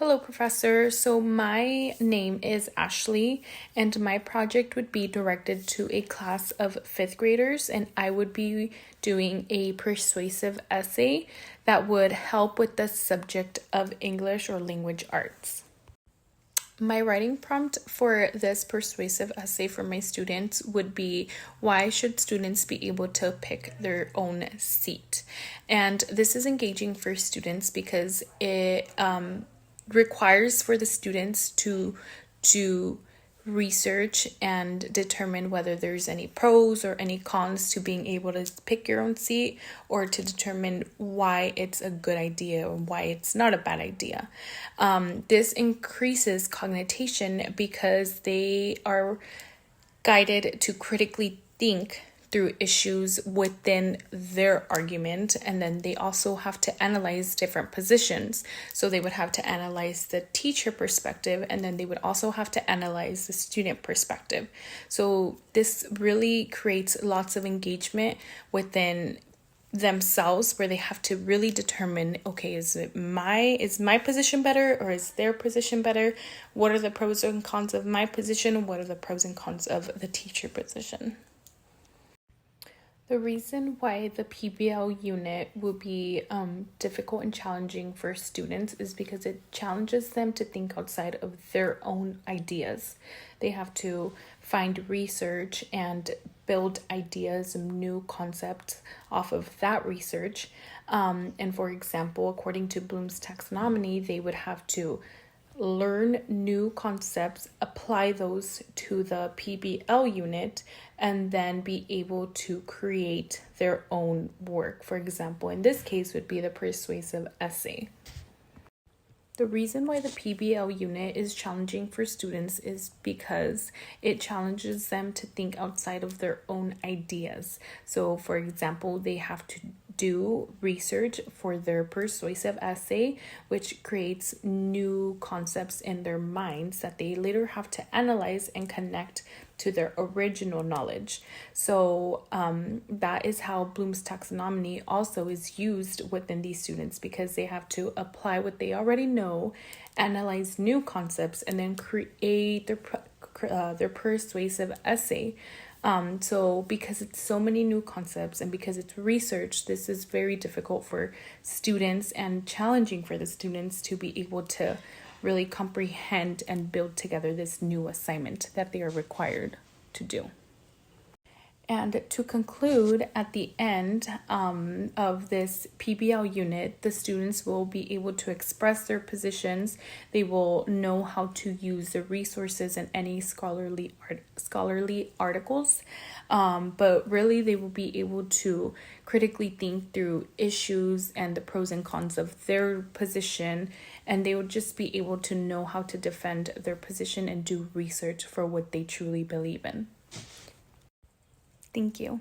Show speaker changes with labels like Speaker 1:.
Speaker 1: Hello, Professor. So my name is Ashley, and my project would be directed to a class of fifth graders, and I would be doing a persuasive essay that would help with the subject of English or language arts. My writing prompt for this persuasive essay for my students would be, why should students be able to pick their own seat? And this is engaging for students because it requires for the students to research and determine whether there's any pros or any cons to being able to pick your own seat, or to determine why it's a good idea or why it's not a bad idea. This increases cognition because they are guided to critically think through issues within their argument, and then they also have to analyze different positions. So they would have to analyze the teacher perspective, and then they would also have to analyze the student perspective. So this really creates lots of engagement within themselves, where they have to really determine, okay, is my position better, or is their position better? What are the pros and cons of my position? What are the pros and cons of the teacher position? The reason why the PBL unit will be difficult and challenging for students is because it challenges them to think outside of their own ideas. They have to find research and build ideas and new concepts off of that research. And for example, according to Bloom's taxonomy, they would have to learn new concepts, apply those to the PBL unit, and then be able to create their own work. For example, in this case would be the persuasive essay. The reason why the PBL unit is challenging for students is because it challenges them to think outside of their own ideas. So, for example, they have to do research for their persuasive essay, which creates new concepts in their minds that they later have to analyze and connect to their original knowledge. So that is how Bloom's taxonomy also is used within these students, because they have to apply what they already know, analyze new concepts, and then create their persuasive essay. So because it's so many new concepts and because it's research, this is very difficult for students and challenging for the students to be able to really comprehend and build together this new assignment that they are required to do. And to conclude, at the end of this PBL unit, the students will be able to express their positions. They will know how to use the resources and any scholarly articles. But really, they will be able to critically think through issues and the pros and cons of their position. And they will just be able to know how to defend their position and do research for what they truly believe in. Thank you.